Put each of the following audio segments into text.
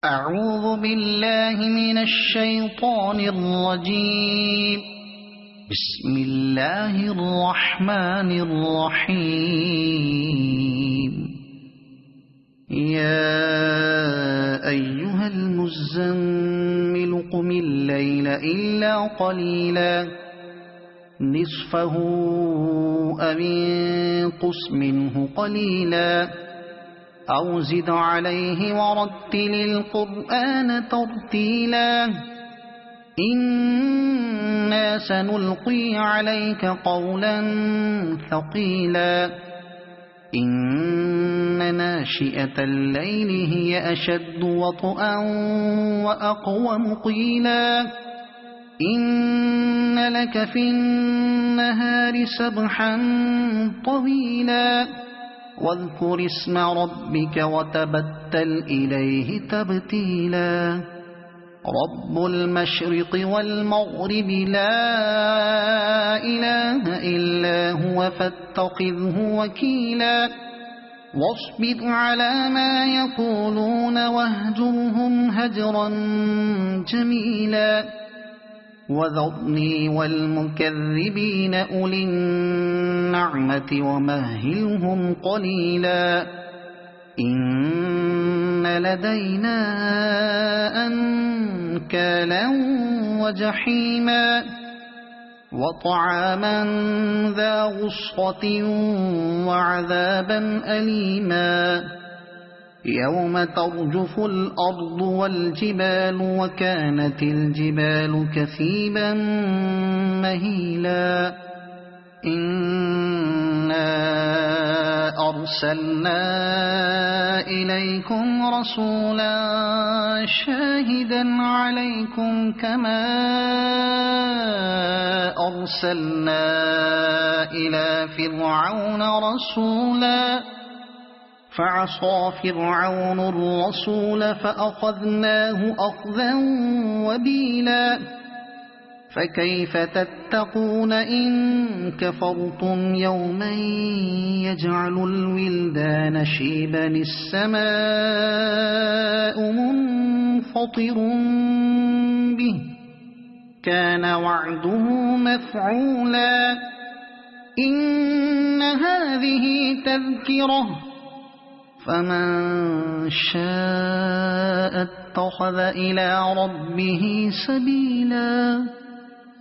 أعوذ بالله من الشيطان الرجيم. بسم الله الرحمن الرحيم. يا أيها المزمل قم الليل إلا قليلا نصفه أو انقص منه قليلا أو زد عليه ورتل القرآن ترتيلا إنا سنلقي عليك قولا ثقيلا إن ناشئة الليل هي أشد وطئا وأقوم قيلا إن لك في النهار سبحا طويلا واذكر اسم ربك وتبتل إليه تبتيلا رب المشرق والمغرب لا إله إلا هو فاتخذه وكيلا واصبر على ما يقولون واهجرهم هجرا جميلا وذرني والمكذبين أولي النعمة ومهلهم قليلا إن لدينا أنكالا وجحيما وطعاما ذا غصة وعذابا أليما يوم ترجف الأرض والجبال وكانت الجبال كثيبا مهيلا إنا أرسلنا إليكم رسولا شاهدا عليكم كما أرسلنا إلى فرعون رسولا فعصى فرعون الرسول فأخذناه أخذا وبيلا فكيف تتقون إن كفرتم يوما يجعل الولدان شيبا السماء منفطر به كان وعده مفعولا إن هذه تذكرة فمن شاء اتخذ إلى ربه سبيلا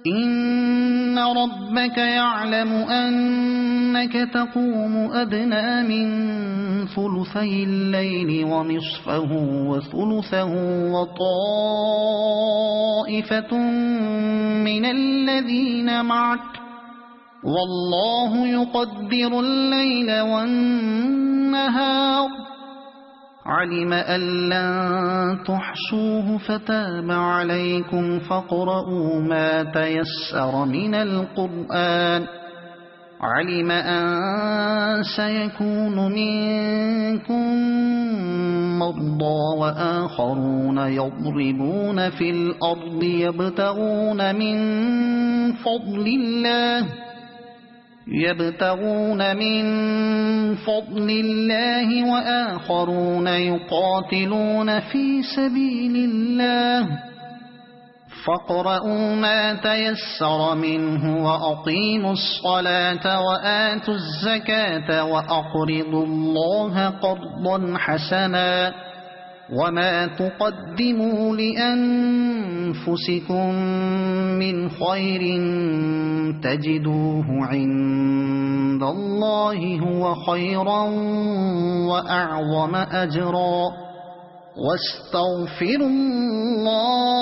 إن ربك يعلم أنك تقوم أدنى من ثلثي الليل ونصفه وثلثه وطائفة من الذين معك والله يقدر الليل والنهار علم أن لن تحصوه فتاب عليكم فاقرؤوا ما تيسر من القرآن علم أن سيكون منكم مرضى وآخرون يضربون في الأرض يبتغون من فضل الله وآخرون يقاتلون في سبيل الله فاقرؤوا ما تيسر منه وأقيموا الصلاة وآتوا الزكاة وأقرضوا الله قرضا حسنا وما تقدموا لأنفسكم من خير تجدوه عند الله هو خيرا وأعظم أجرا واستغفروا الله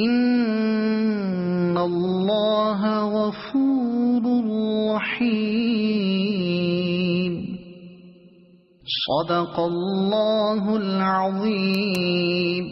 إن الله غفور رحيم صدق الله العظيم.